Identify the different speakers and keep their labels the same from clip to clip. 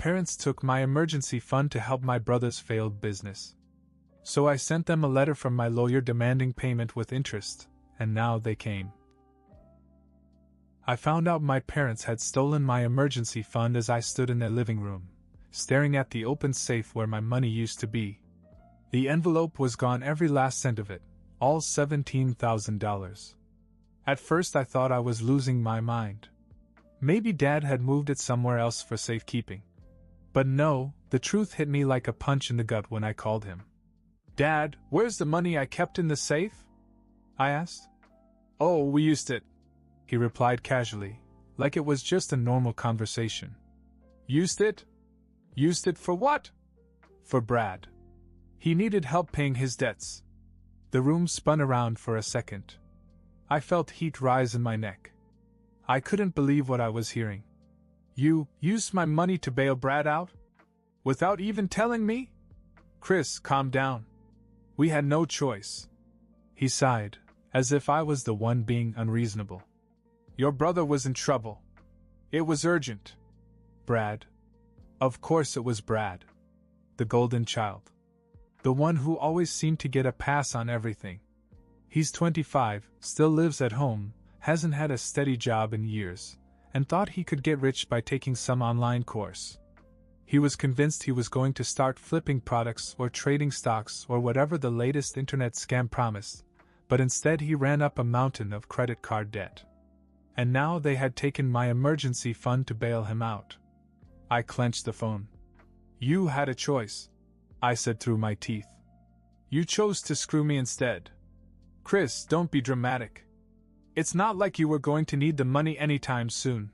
Speaker 1: parents took my emergency fund to help my brother's failed business. So I sent them a letter from my lawyer demanding payment with interest, and now they came. I found out my parents had stolen my emergency fund as I stood in their living room, staring at the open safe where my money used to be. The envelope was gone, every last cent of it, all $17,000. At first I thought I was losing my mind. Maybe Dad had moved it somewhere else for safekeeping. But no, the truth hit me like a punch in the gut when I called him. "Dad, where's the money I kept in the safe?" I asked. "Oh, we used it," he replied casually, like it was just a normal conversation. "Used it? Used it for what?" "For Brad. He needed help paying his debts." The room spun around for a second. I felt heat rise in my neck. I couldn't believe what I was hearing. "You used my money to bail Brad out? Without even telling me?" "Chris, calm down. We had no choice." He sighed, as if I was the one being unreasonable. "Your brother was in trouble. It was urgent." "Brad?" Of course it was Brad. The golden child. The one who always seemed to get a pass on everything. He's 25, still lives at home, hasn't had a steady job in years, and thought he could get rich by taking some online course. He was convinced he was going to start flipping products or trading stocks or whatever the latest internet scam promised, but instead he ran up a mountain of credit card debt. And now they had taken my emergency fund to bail him out. I clenched the phone. "You had a choice," I said through my teeth. "You chose to screw me instead." "Chris, don't be dramatic. It's not like you were going to need the money anytime soon,"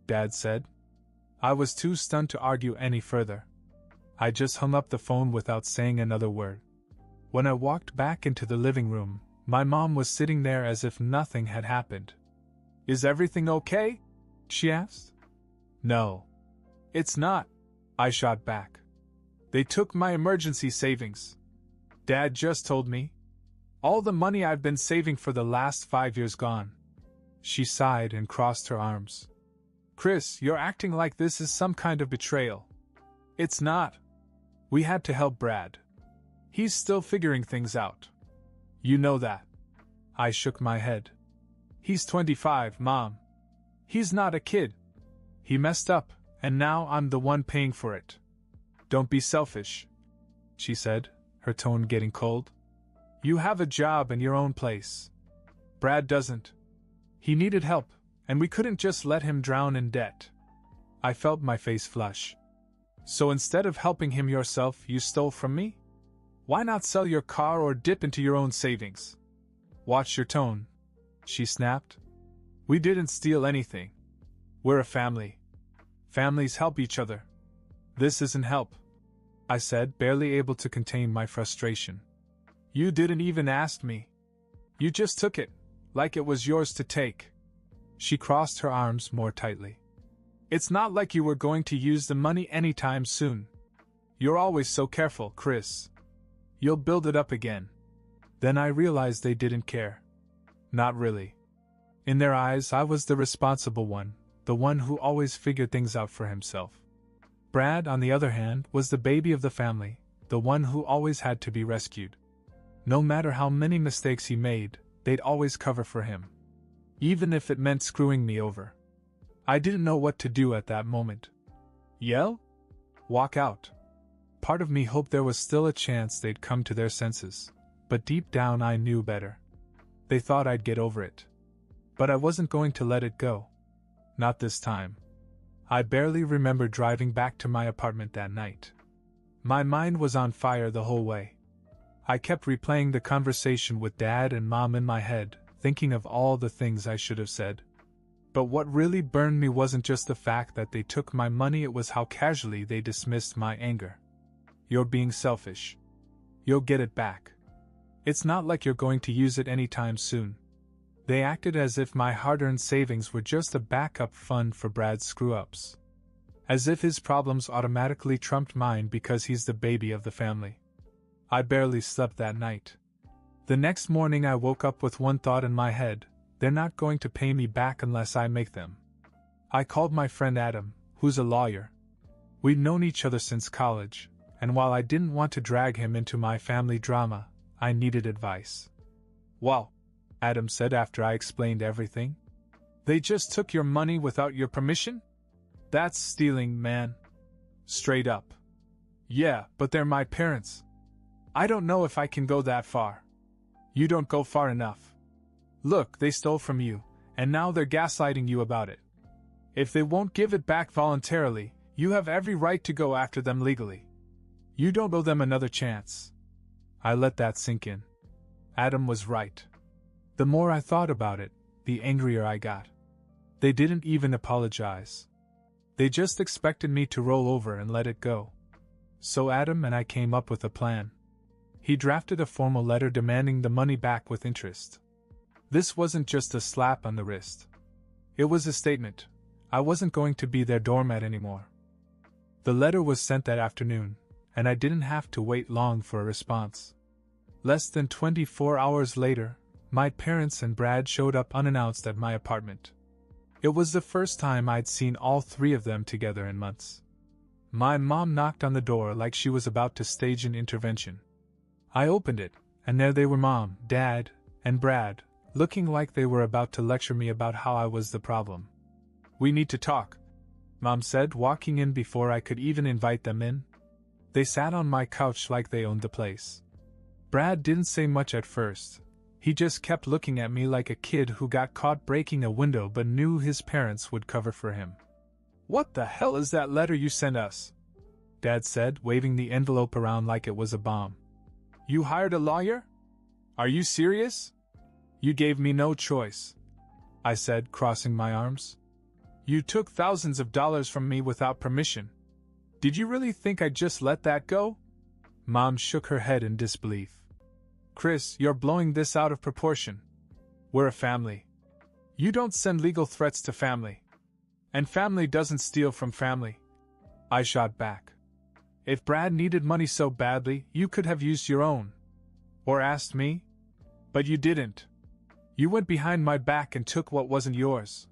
Speaker 1: Dad said. I was too stunned to argue any further. I just hung up the phone without saying another word. When I walked back into the living room, my mom was sitting there as if nothing had happened. "Is everything okay?" she asked. "No. It's not," I shot back. "They took my emergency savings. Dad just told me. All the money I've been saving for the last 5 years gone." She sighed and crossed her arms. "Chris, you're acting like this is some kind of betrayal. It's not. We had to help Brad. He's still figuring things out. You know that." I shook my head. "He's 25, Mom. He's not a kid. He messed up, and now I'm the one paying for it. Don't be selfish," she said, her tone getting cold. "You have a job and your own place. Brad doesn't. He needed help, and we couldn't just let him drown in debt." I felt my face flush. "So instead of helping him yourself, you stole from me? Why not sell your car or dip into your own savings?" "Watch your tone," she snapped. "We didn't steal anything. We're a family. Families help each other." "This isn't help," I said, barely able to contain my frustration. "You didn't even ask me. You just took it, like it was yours to take." She crossed her arms more tightly. "It's not like you were going to use the money anytime soon. You're always so careful, Chris. You'll build it up again." Then I realized they didn't care. Not really. In their eyes, I was the responsible one, the one who always figured things out for himself. Brad, on the other hand, was the baby of the family, the one who always had to be rescued. No matter how many mistakes he made, they'd always cover for him. Even if it meant screwing me over. I didn't know what to do at that moment. Yell? Walk out? Part of me hoped there was still a chance they'd come to their senses, but deep down I knew better. They thought I'd get over it. But I wasn't going to let it go. Not this time. I barely remember driving back to my apartment that night. My mind was on fire the whole way. I kept replaying the conversation with Dad and Mom in my head, thinking of all the things I should have said. But what really burned me wasn't just the fact that they took my money, it was how casually they dismissed my anger. "You're being selfish. You'll get it back. It's not like you're going to use it anytime soon." They acted as if my hard-earned savings were just a backup fund for Brad's screw-ups. As if his problems automatically trumped mine because he's the baby of the family. I barely slept that night. The next morning I woke up with one thought in my head: they're not going to pay me back unless I make them. I called my friend Adam, who's a lawyer. We'd known each other since college, and while I didn't want to drag him into my family drama, I needed advice. "Well," Adam said after I explained everything, "they just took your money without your permission? That's stealing, man. Straight up." "Yeah, but they're my parents. I don't know if I can go that far." "You don't go far enough. Look, they stole from you, and now they're gaslighting you about it. If they won't give it back voluntarily, you have every right to go after them legally. You don't owe them another chance." I let that sink in. Adam was right. The more I thought about it, the angrier I got. They didn't even apologize. They just expected me to roll over and let it go. So Adam and I came up with a plan. He drafted a formal letter demanding the money back with interest. This wasn't just a slap on the wrist. It was a statement. I wasn't going to be their doormat anymore. The letter was sent that afternoon, and I didn't have to wait long for a response. Less than 24 hours later, my parents and Brad showed up unannounced at my apartment. It was the first time I'd seen all three of them together in months. My mom knocked on the door like she was about to stage an intervention. I opened it, and there they were, Mom, Dad, and Brad, looking like they were about to lecture me about how I was the problem. "We need to talk," Mom said, walking in before I could even invite them in. They sat on my couch like they owned the place. Brad didn't say much at first. He just kept looking at me like a kid who got caught breaking a window but knew his parents would cover for him. "What the hell is that letter you sent us?" Dad said, waving the envelope around like it was a bomb. "You hired a lawyer? Are you serious?" "You gave me no choice," I said, crossing my arms. "You took thousands of dollars from me without permission. Did you really think I'd just let that go?" Mom shook her head in disbelief. "Chris, you're blowing this out of proportion. We're a family. You don't send legal threats to family. And family doesn't steal from family." I shot back. "If Brad needed money so badly, you could have used your own. Or asked me. But you didn't. You went behind my back and took what wasn't yours.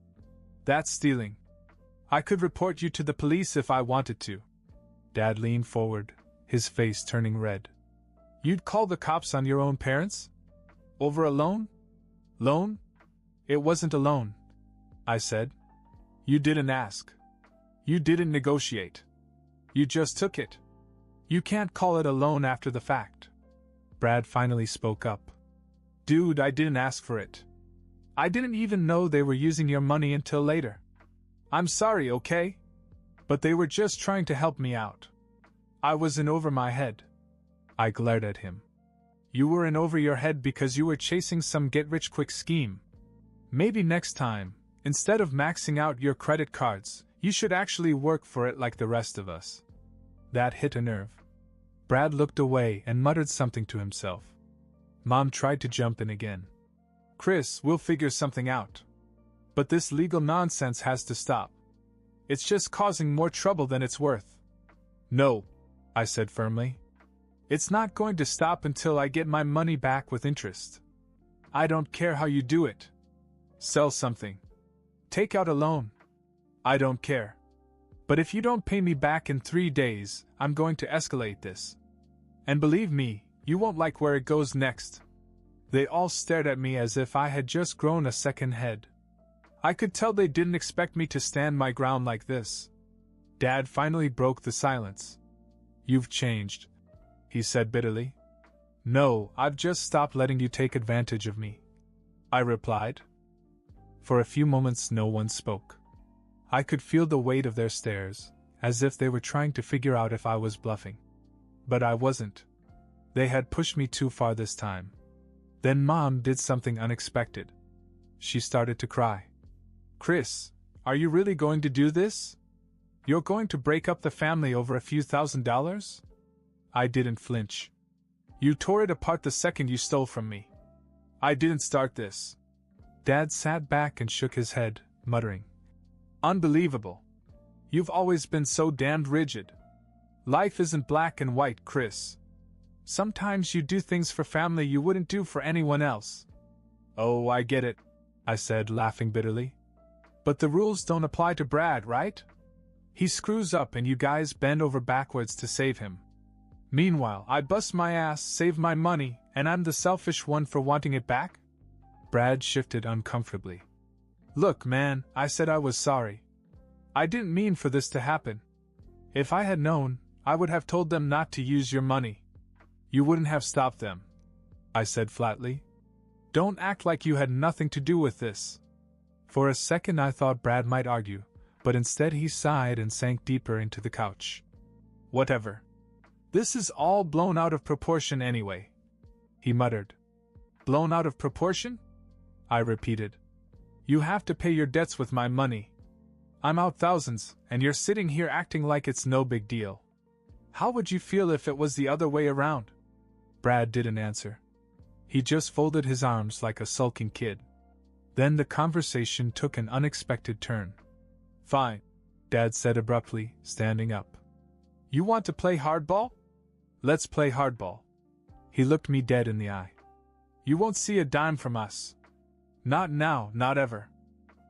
Speaker 1: That's stealing. I could report you to the police if I wanted to." Dad leaned forward, his face turning red. "You'd call the cops on your own parents? Over a loan?" "Loan? It wasn't a loan," I said. "You didn't ask. You didn't negotiate. You just took it. You can't call it a loan after the fact." Brad finally spoke up. "Dude, I didn't ask for it. I didn't even know they were using your money until later. I'm sorry, okay? But they were just trying to help me out. I was in over my head." I glared at him. "You were in over your head because you were chasing some get-rich-quick scheme. Maybe next time, instead of maxing out your credit cards, you should actually work for it like the rest of us." That hit a nerve. Brad looked away and muttered something to himself. Mom tried to jump in again. "Chris, we'll figure something out. But this legal nonsense has to stop. It's just causing more trouble than it's worth." "No," I said firmly. "It's not going to stop until I get my money back with interest. I don't care how you do it. Sell something. Take out a loan. I don't care. But if you don't pay me back in 3 days, I'm going to escalate this. And believe me, you won't like where it goes next." They all stared at me as if I had just grown a second head. I could tell they didn't expect me to stand my ground like this. Dad finally broke the silence. "You've changed," he said bitterly. "No, I've just stopped letting you take advantage of me," I replied. For a few moments no one spoke. I could feel the weight of their stares, as if they were trying to figure out if I was bluffing. But I wasn't. They had pushed me too far this time. Then Mom did something unexpected. She started to cry. "Chris, are you really going to do this? You're going to break up the family over a few $1,000s?" I didn't flinch. "You tore it apart the second you stole from me. I didn't start this." Dad sat back and shook his head, muttering, "Unbelievable. You've always been so damned rigid. Life isn't black and white, Chris. Sometimes you do things for family you wouldn't do for anyone else." "Oh, I get it," I said, laughing bitterly. "But the rules don't apply to Brad, right? He screws up and you guys bend over backwards to save him. Meanwhile, I bust my ass, save my money, and I'm the selfish one for wanting it back? Brad shifted uncomfortably. Look, man, I said I was sorry. I didn't mean for this to happen. If I had known, I would have told them not to use your money. You wouldn't have stopped them, I said flatly. Don't act like you had nothing to do with this. For a second I thought Brad might argue, but instead he sighed and sank deeper into the couch. Whatever. This is all blown out of proportion anyway, he muttered. Blown out of proportion? I repeated. You have to pay your debts with my money. I'm out thousands, and you're sitting here acting like it's no big deal. How would you feel if it was the other way around? Brad didn't answer. He just folded his arms like a sulking kid. Then the conversation took an unexpected turn. Fine, Dad said abruptly, standing up. You want to play hardball? Let's play hardball. He looked me dead in the eye. You won't see a dime from us. Not now, not ever.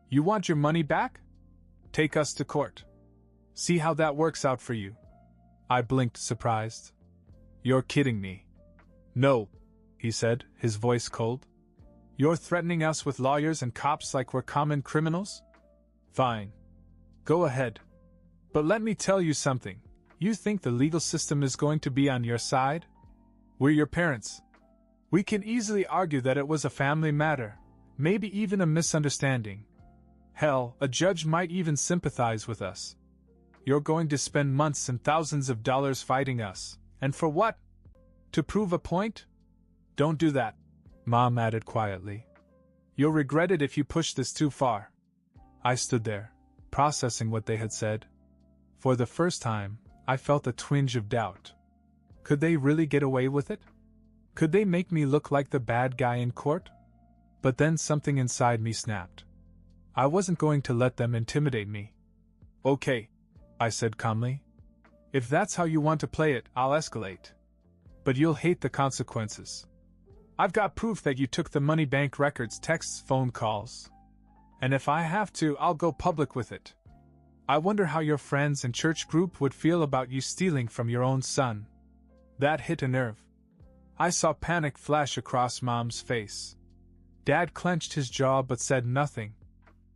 Speaker 1: You want your money back? Take us to court. See how that works out for you. I blinked, surprised. You're kidding me. No, he said, his voice cold. You're threatening us with lawyers and cops like we're common criminals? Fine. Go ahead. But let me tell you something. You think the legal system is going to be on your side? We're your parents. We can easily argue that it was a family matter, maybe even a misunderstanding. Hell, a judge might even sympathize with us. You're going to spend months and thousands of dollars fighting us. And for what? To prove a point? Don't do that, Mom added quietly. You'll regret it if you push this too far. I stood there, processing what they had said. For the first time, I felt a twinge of doubt. Could they really get away with it? Could they make me look like the bad guy in court? But then something inside me snapped. I wasn't going to let them intimidate me. Okay, I said calmly. If that's how you want to play it, I'll escalate. But you'll hate the consequences. I've got proof that you took the money, bank records, texts, phone calls. And if I have to, I'll go public with it. I wonder how your friends and church group would feel about you stealing from your own son. That hit a nerve. I saw panic flash across Mom's face. Dad clenched his jaw but said nothing.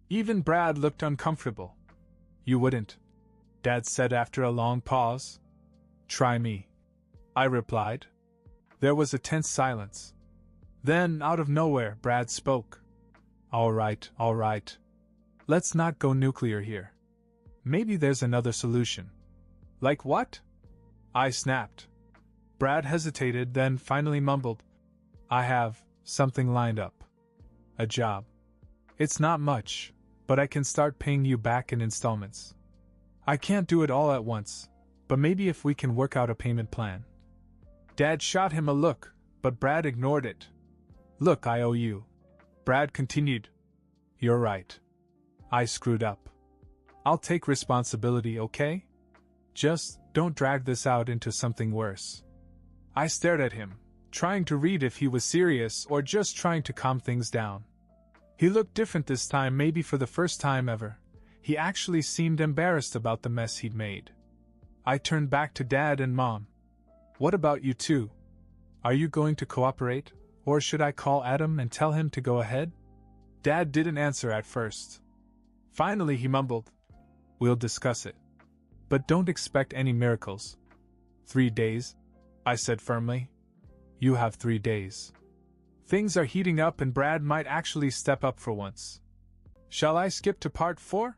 Speaker 1: Even Brad looked uncomfortable. You wouldn't, Dad said after a long pause. Try me, I replied. There was a tense silence. Then, out of nowhere, Brad spoke. All right. Let's not go nuclear here. Maybe there's another solution. Like what? I snapped. Brad hesitated, then finally mumbled. I have something lined up. A job. It's not much, but I can start paying you back in installments. I can't do it all at once, but maybe if we can work out a payment plan. Dad shot him a look, but Brad ignored it. Look, I owe you. Brad continued. You're right. I screwed up. I'll take responsibility, okay? Just don't drag this out into something worse. I stared at him, trying to read if he was serious or just trying to calm things down. He looked different this time, maybe for the first time ever. He actually seemed embarrassed about the mess he'd made. I turned back to Dad and Mom. What about you two? Are you going to cooperate, or should I call Adam and tell him to go ahead? Dad didn't answer at first. Finally he mumbled, We'll discuss it. But don't expect any miracles. 3 days, I said firmly. You have 3 days. Things are heating up and Brad might actually step up for once. Shall I skip to part 4?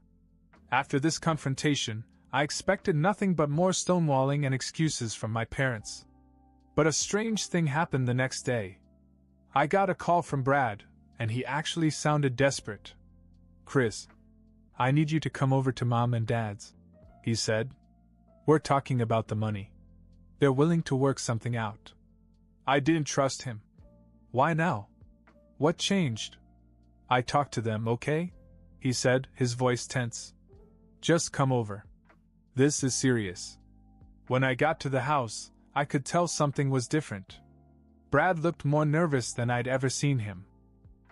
Speaker 1: After this confrontation, I expected nothing but more stonewalling and excuses from my parents. But a strange thing happened the next day. I got a call from Brad, and he actually sounded desperate. Chris, I need you to come over to Mom and Dad's, he said. We're talking about the money. They're willing to work something out. I didn't trust him. Why now? What changed? I talked to them, okay? He said, his voice tense. Just come over. This is serious. When I got to the house, I could tell something was different. Brad looked more nervous than I'd ever seen him.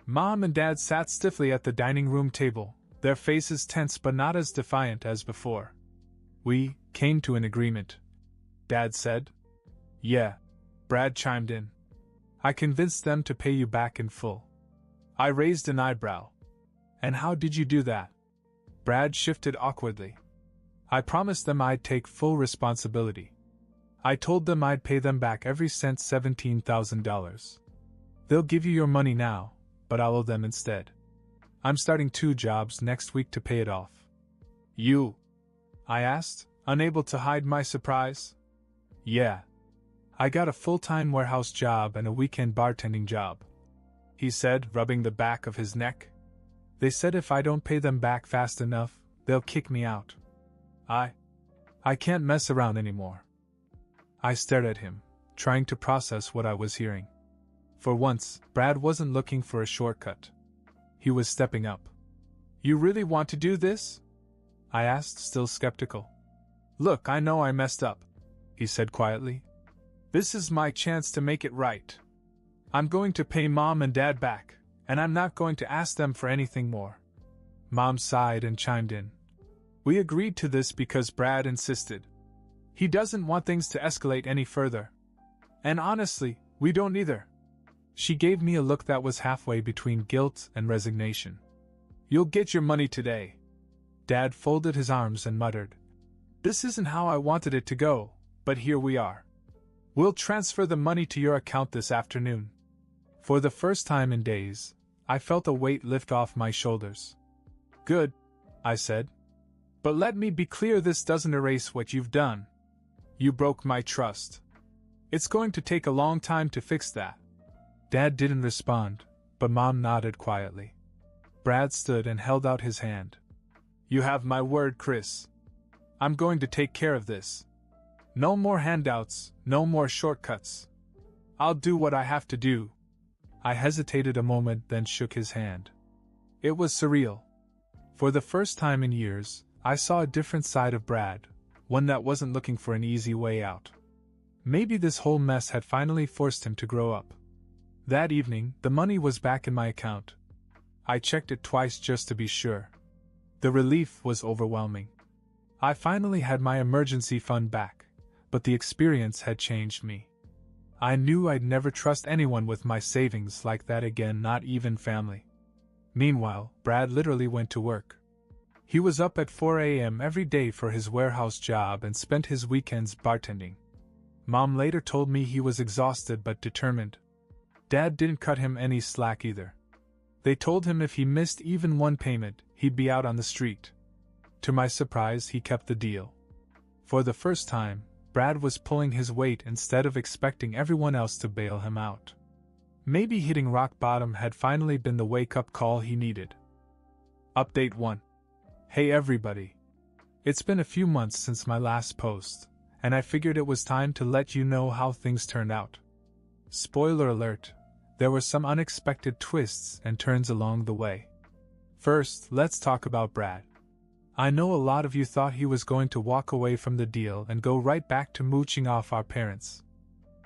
Speaker 1: Mom and Dad sat stiffly at the dining room table, their faces tense but not as defiant as before. We came to an agreement, Dad said. Yeah, Brad chimed in. I convinced them to pay you back in full. I raised an eyebrow. And how did you do that? Brad shifted awkwardly. I promised them I'd take full responsibility. I told them I'd pay them back every cent, $17,000. They'll give you your money now, but I'll owe them instead. I'm starting 2 jobs next week to pay it off. You? I asked, unable to hide my surprise. Yeah. I got a full-time warehouse job and a weekend bartending job, he said, rubbing the back of his neck. They said if I don't pay them back fast enough, they'll kick me out. I can't mess around anymore. I stared at him, trying to process what I was hearing. For once, Brad wasn't looking for a shortcut. He was stepping up. You really want to do this? I asked, still skeptical. Look, I know I messed up, he said quietly. This is my chance to make it right. I'm going to pay Mom and Dad back, and I'm not going to ask them for anything more. Mom sighed and chimed in. We agreed to this because Brad insisted. He doesn't want things to escalate any further. And honestly, we don't either. She gave me a look that was halfway between guilt and resignation. You'll get your money today. Dad folded his arms and muttered. This isn't how I wanted it to go, but here we are. We'll transfer the money to your account this afternoon. For the first time in days, I felt a weight lift off my shoulders. Good, I said. But let me be clear, this doesn't erase what you've done. You broke my trust. It's going to take a long time to fix that. Dad didn't respond, but Mom nodded quietly. Brad stood and held out his hand. You have my word, Chris. I'm going to take care of this. No more handouts, no more shortcuts. I'll do what I have to do. I hesitated a moment, then shook his hand. It was surreal. For the first time in years, I saw a different side of Brad, one that wasn't looking for an easy way out. Maybe this whole mess had finally forced him to grow up. That evening, the money was back in my account. I checked it twice just to be sure. The relief was overwhelming. I finally had my emergency fund back, but the experience had changed me. I knew I'd never trust anyone with my savings like that again, not even family. Meanwhile, Brad literally went to work. He was up at 4 a.m. every day for his warehouse job and spent his weekends bartending. Mom later told me he was exhausted but determined. Dad didn't cut him any slack either. They told him if he missed even one payment, he'd be out on the street. To my surprise, he kept the deal. For the first time, Brad was pulling his weight instead of expecting everyone else to bail him out. Maybe hitting rock bottom had finally been the wake-up call he needed. Update 1. Hey everybody. It's been a few months since my last post, and I figured it was time to let you know how things turned out. Spoiler alert, there were some unexpected twists and turns along the way. First, let's talk about Brad. I know a lot of you thought he was going to walk away from the deal and go right back to mooching off our parents.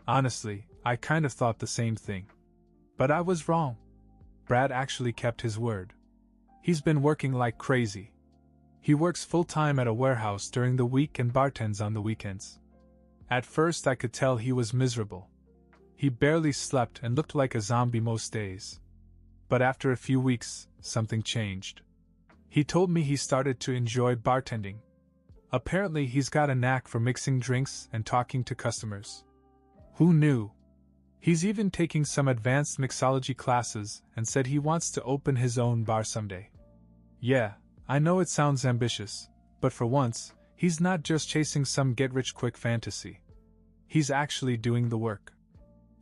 Speaker 1: Honestly, I kind of thought the same thing. But I was wrong. Brad actually kept his word. He's been working like crazy. He works full-time at a warehouse during the week and bartends on the weekends. At first I could tell he was miserable. He barely slept and looked like a zombie most days. But after a few weeks, something changed. He told me he started to enjoy bartending. Apparently he's got a knack for mixing drinks and talking to customers. Who knew? He's even taking some advanced mixology classes and said he wants to open his own bar someday. Yeah, I know it sounds ambitious, but for once, he's not just chasing some get-rich-quick fantasy. He's actually doing the work.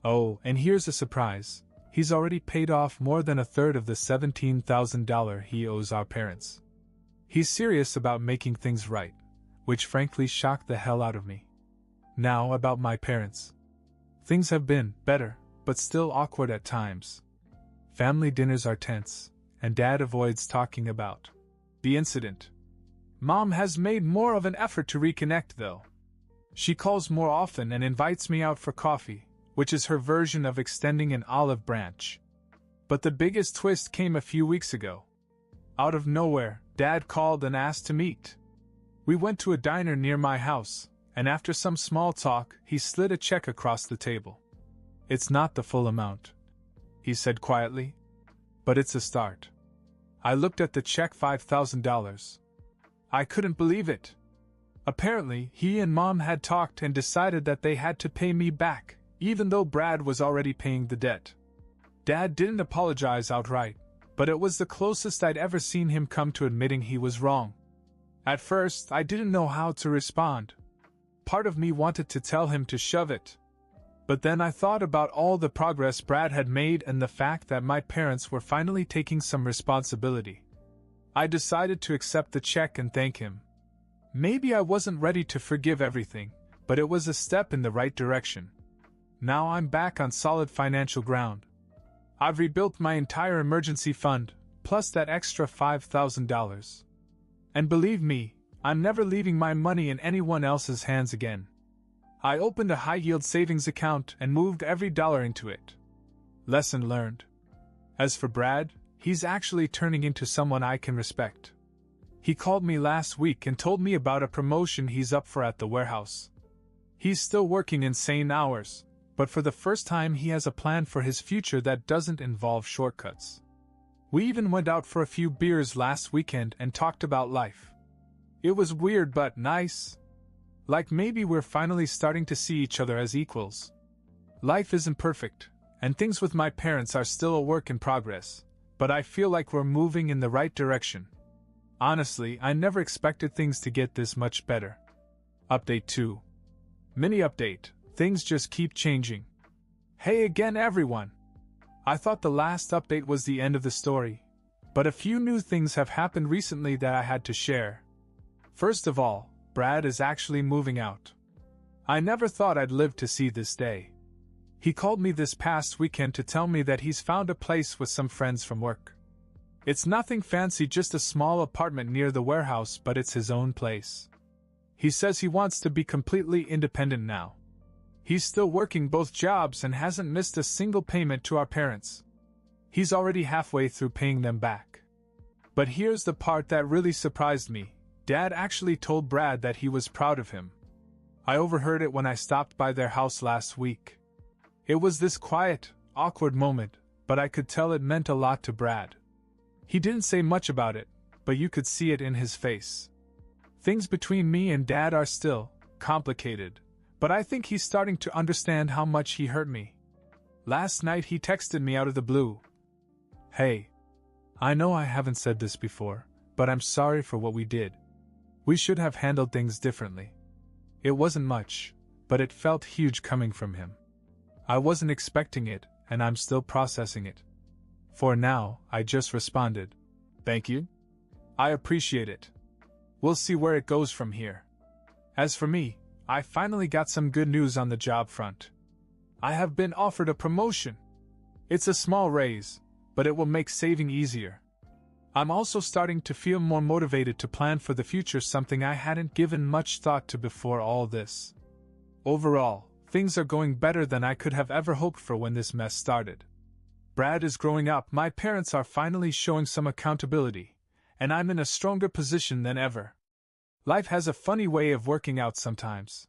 Speaker 1: Oh, and here's a surprise. He's already paid off more than a third of the $17,000 he owes our parents. He's serious about making things right, which frankly shocked the hell out of me. Now about my parents. Things have been better, but still awkward at times. Family dinners are tense, and Dad avoids talking about the incident. Mom has made more of an effort to reconnect though. She calls more often and invites me out for coffee, which is her version of extending an olive branch. But the biggest twist came a few weeks ago. Out of nowhere, Dad called and asked to meet. We went to a diner near my house, and after some small talk, he slid a check across the table. "It's not the full amount," he said quietly, "but it's a start." I looked at the check, $5,000. I couldn't believe it. Apparently, he and Mom had talked and decided that they had to pay me back, even though Brad was already paying the debt. Dad didn't apologize outright, but it was the closest I'd ever seen him come to admitting he was wrong. At first, I didn't know how to respond. Part of me wanted to tell him to shove it. But then I thought about all the progress Brad had made and the fact that my parents were finally taking some responsibility. I decided to accept the check and thank him. Maybe I wasn't ready to forgive everything, but it was a step in the right direction. Now I'm back on solid financial ground. I've rebuilt my entire emergency fund, plus that extra $5,000. And believe me, I'm never leaving my money in anyone else's hands again. I opened a high-yield savings account and moved every dollar into it. Lesson learned. As for Brad, he's actually turning into someone I can respect. He called me last week and told me about a promotion he's up for at the warehouse. He's still working insane hours, but for the first time he has a plan for his future that doesn't involve shortcuts. We even went out for a few beers last weekend and talked about life. It was weird but nice. Like maybe we're finally starting to see each other as equals. Life isn't perfect, and things with my parents are still a work in progress, but I feel like we're moving in the right direction. Honestly, I never expected things to get this much better. Update 2. Mini update. Things just keep changing. Hey again everyone! I thought the last update was the end of the story, but a few new things have happened recently that I had to share. First of all, Brad is actually moving out. I never thought I'd live to see this day. He called me this past weekend to tell me that he's found a place with some friends from work. It's nothing fancy, just a small apartment near the warehouse, but it's his own place. He says he wants to be completely independent now. He's still working both jobs and hasn't missed a single payment to our parents. He's already halfway through paying them back. But here's the part that really surprised me. Dad actually told Brad that he was proud of him. I overheard it when I stopped by their house last week. It was this quiet, awkward moment, but I could tell it meant a lot to Brad. He didn't say much about it, but you could see it in his face. Things between me and Dad are still complicated, but I think he's starting to understand how much he hurt me. Last night he texted me out of the blue. "Hey, I know I haven't said this before, but I'm sorry for what we did. We should have handled things differently." It wasn't much, but it felt huge coming from him. I wasn't expecting it, and I'm still processing it. For now, I just responded, "Thank you. I appreciate it. We'll see where it goes from here." As for me, I finally got some good news on the job front. I have been offered a promotion. It's a small raise, but it will make saving easier. I'm also starting to feel more motivated to plan for the future, something I hadn't given much thought to before all this. Overall, things are going better than I could have ever hoped for when this mess started. Brad is growing up, my parents are finally showing some accountability, and I'm in a stronger position than ever. Life has a funny way of working out sometimes.